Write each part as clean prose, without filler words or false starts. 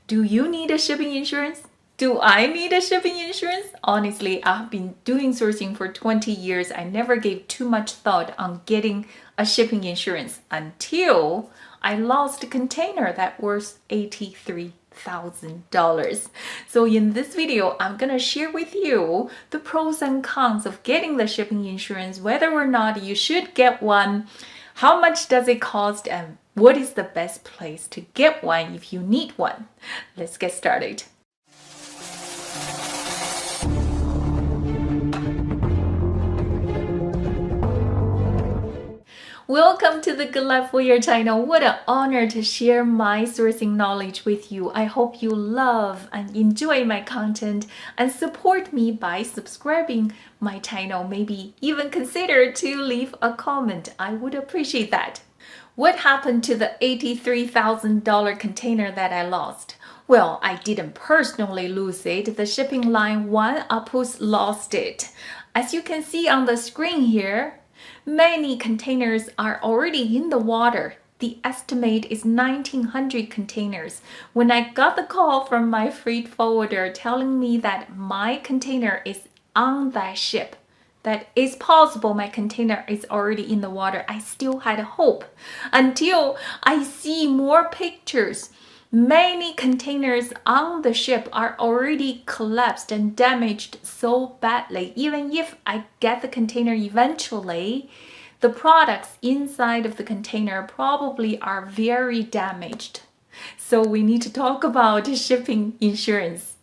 Do you need a shipping insurance? Do I need a shipping insurance? Honestly, I've been doing sourcing for 20 years. I never gave too much thought on getting a shipping insurance until I lost a container that was $83,000. So in this video, I'm gonna share with you the pros and cons of getting the shipping insurance, whether or not you should get one, how much does it cost, and what is the best place to get one if you need one. Let's get started. Welcome to the Good Life Warrior channel. What an honor to share my sourcing knowledge with you. I hope you love and enjoy my content and support me by subscribing my channel. Maybe even consider to leave a comment. I would appreciate that. What happened to the $83,000 container that I lost? Well, I didn't personally lose it. The shipping line 𝐻𝐈𝐍𝐃 lost it. As you can see on the screen here, many containers are already in the water. The estimate is 1,900 containers. When I got the call from my freight forwarder telling me that my container is on that ship, that it's possible my container is already in the water, I still had hope until I see more pictures. Many containers on the ship are already collapsed and damaged so badly. Even if I get the container eventually, the products inside of the container probably are very damaged. So we need to talk about shipping insurance.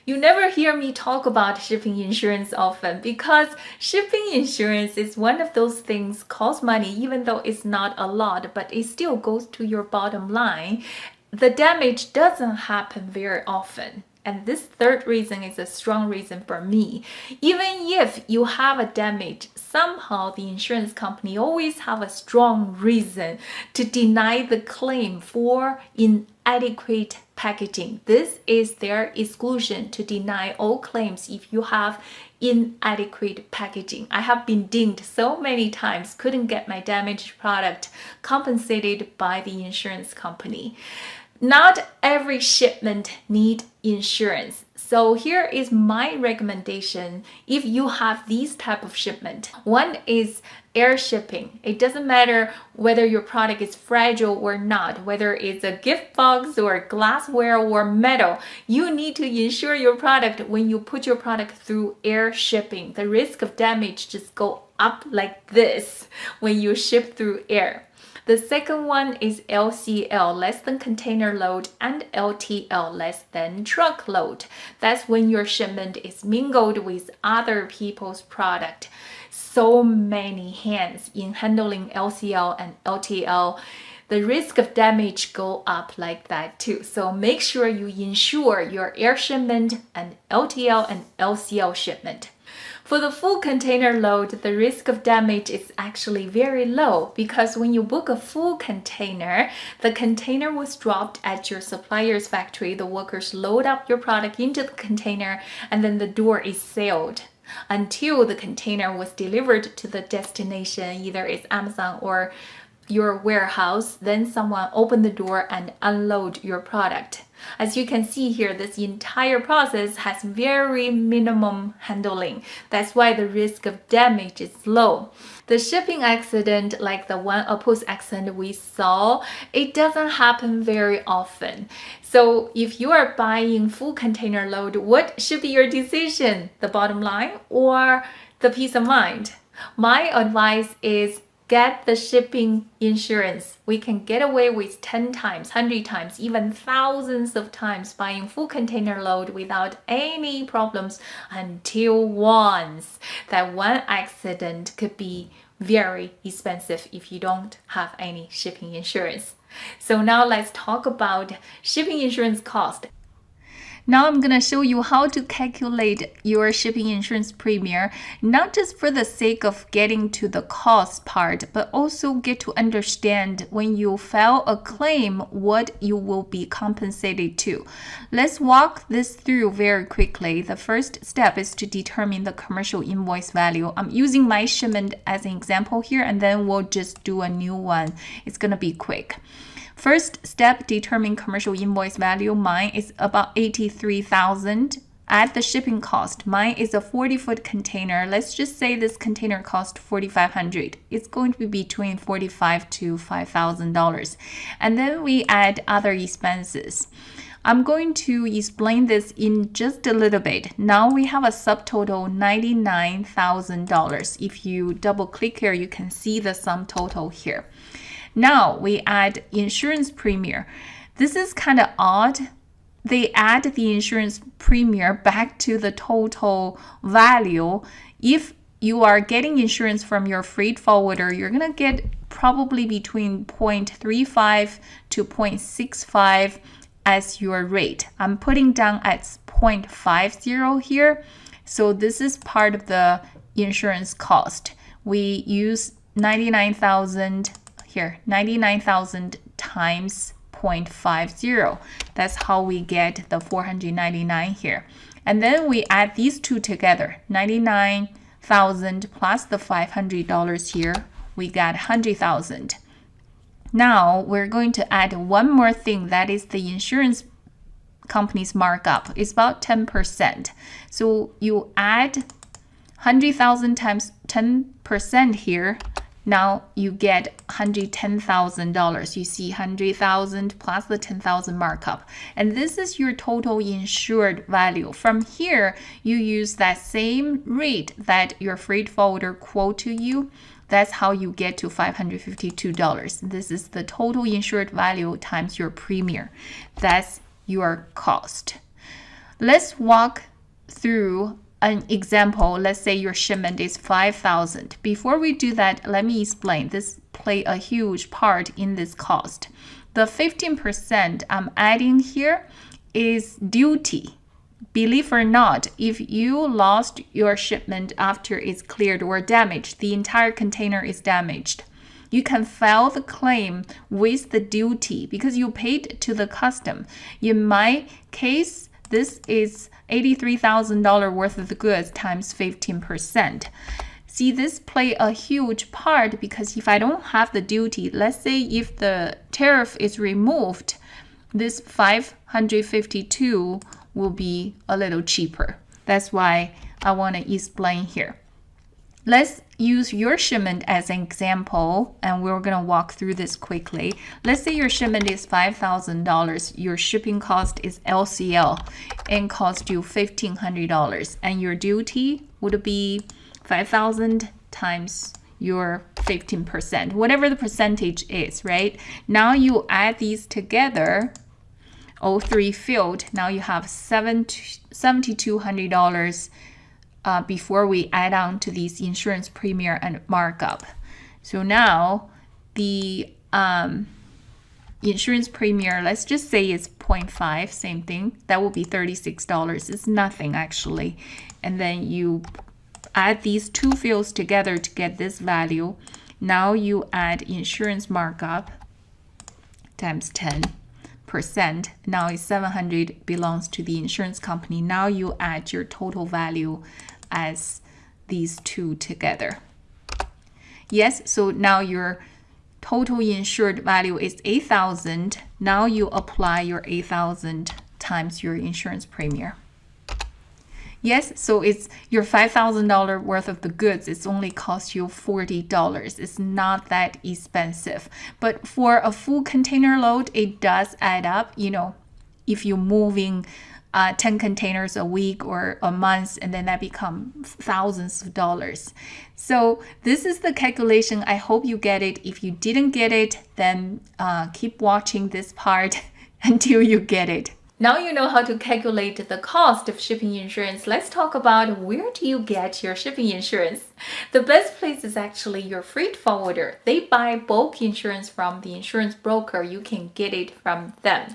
You never hear me talk about shipping insurance often because shipping insurance is one of those things costs money, even though it's not a lot, but it still goes to your bottom line. The damage doesn't happen very often. And this third reason is a strong reason for me. Even if you have a damage, somehow the insurance company always have a strong reason to deny the claim for inadequate packaging. This is their exclusion to deny all claims if you have inadequate packaging. I have been dinged so many times, couldn't get my damaged product compensated by the insurance company. Not every shipment needs insurance. So here is my recommendation if you have these type of shipment. One is air shipping. It doesn't matter whether your product is fragile or not, whether it's a gift box or glassware or metal. You need to insure your product when you put your product through air shipping. The risk of damage just go up like this when you ship through air. The second one is LCL, less than container load, and LTL, less than truck load. That's when your shipment is mingled with other people's product. So many hands in handling LCL and LTL. The risk of damage go up like that too. So make sure you insure your air shipment and LTL and LCL shipment. For the full container load, the risk of damage is actually very low because when you book a full container, the container was dropped at your supplier's factory. The workers load up your product into the container and then the door is sealed until the container was delivered to the destination, either it's Amazon or your warehouse. Then someone opened the door and unload your product. As you can see here, this entire process has very minimum handling. That's why the risk of damage is low. The shipping accident, like the 𝐻𝐈𝐍𝐃 accident we saw, it doesn't happen very often. So if you are buying full container load, what should be your decision? The bottom line or the peace of mind? My advice is get the shipping insurance. We can get away with 10 times, 100 times, even thousands of times buying full container load without any problems until once that one accident could be very expensive if you don't have any shipping insurance. So now let's talk about shipping insurance cost. Now I'm going to show you how to calculate your shipping insurance premium, not just for the sake of getting to the cost part, but also get to understand when you file a claim what you will be compensated to. Let's walk this through very quickly. The first step is to determine the commercial invoice value. I'm using my shipment as an example here, and then we'll just do a new one. It's going to be quick. First step, determine commercial invoice value. Mine is about 83,000. Add the shipping cost. Mine is a 40-foot container. Let's just say this container cost $4,500. It's going to be between $4,500 to $5,000. And then we add other expenses. I'm going to explain this in just a little bit. Now we have a subtotal $99,000. If you double click here, you can see the sum total here. Now we add insurance premium. This is kind of odd. They add the insurance premium back to the total value. If you are getting insurance from your freight forwarder, you're going to get probably between 0.35 to 0.65 as your rate. I'm putting down at 0.50 here. So this is part of the insurance cost. We use 99,000 here, 99,000 times 0.50. That's how we get the 499 here. And then we add these two together, 99,000 plus the $500 here, we got 100,000. Now we're going to add one more thing, that is the insurance company's markup. It's about 10%. So you add 100,000 times 10% here. Now you get $110,000. You see 100,000 plus the 10,000 markup. And this is your total insured value. From here, you use that same rate that your freight forwarder quote to you. That's how you get to $552. This is the total insured value times your premium. That's your cost. Let's walk through an example. Let's say your shipment is 5,000. Before we do that, let me explain. This plays a huge part in this cost. The 15% I'm adding here is duty. Believe or not, if you lost your shipment after it's cleared or damaged, the entire container is damaged, you can file the claim with the duty because you paid to the custom. In my case, this is $83,000 worth of the goods times 15%. See, this play a huge part because if I don't have the duty, let's say if the tariff is removed, this 552 will be a little cheaper. That's why I want to explain here. Let's use your shipment as an example, and we're going to walk through this quickly. Let's say your shipment is $5,000. Your shipping cost is LCL and cost you $1,500. And your duty would be 5,000 times your 15%, whatever the percentage is, right? Now you add these together, all three filled. Now you have $7,200 before we add on to these insurance premium and markup. So now the insurance premium, let's just say it's 0.5, same thing. That will be $36. It's nothing actually. And then you add these two fields together to get this value. Now you add insurance markup times 10%. Now it's 700 belongs to the insurance company. Now you add your total value as these two together. Yes, so now your total insured value is 8,000. Now you apply your 8,000 times your insurance premium. Yes, so it's your $5,000 worth of the goods. It's only cost you $40. It's not that expensive. But for a full container load, it does add up. You know, if you're moving 10 containers a week or a month, and then that becomes thousands of dollars. So this is the calculation. I hope you get it. If you didn't get it, then keep watching this part until you get it. Now you know how to calculate the cost of shipping insurance. Let's talk about where do you get your shipping insurance. The best place is actually your freight forwarder. They buy bulk insurance from the insurance broker. You can get it from them.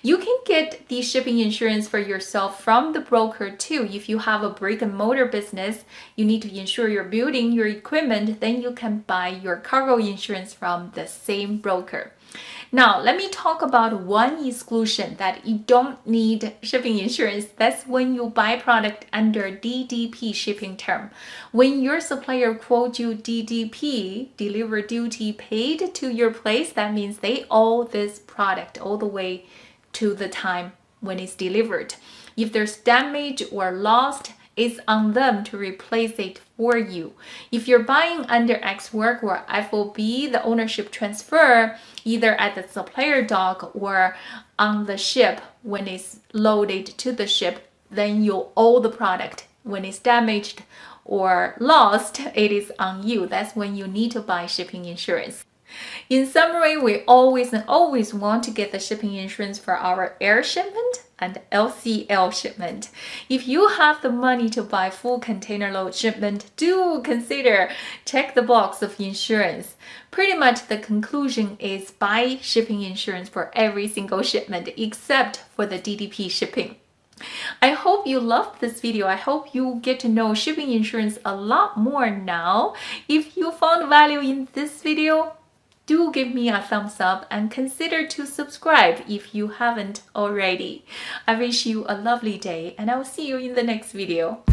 You can get the shipping insurance for yourself from the broker too. If you have a brick and mortar business, you need to insure your building, your equipment, then you can buy your cargo insurance from the same broker. Now, let me talk about one exclusion that you don't need shipping insurance. That's when you buy product under DDP shipping term. When your supplier quotes you DDP, deliver duty paid to your place, that means they owe this product all the way to the time when it's delivered. If there's damage or lost, it's on them to replace it for you. If you're buying under X work or FOB, the ownership transfer either at the supplier dock or on the ship when it's loaded to the ship, then you owe the product. When it's damaged or lost, it is on you. That's when you need to buy shipping insurance. In summary, we always want to get the shipping insurance for our air shipment and LCL shipment. If you have the money to buy full container load shipment, do consider check the box of insurance. Pretty much the conclusion is buy shipping insurance for every single shipment except for the DDP shipping. I hope you loved this video. I hope you get to know shipping insurance a lot more now. If you found value in this video, do give me a thumbs up and consider to subscribe if you haven't already. I wish you a lovely day and I'll see you in the next video.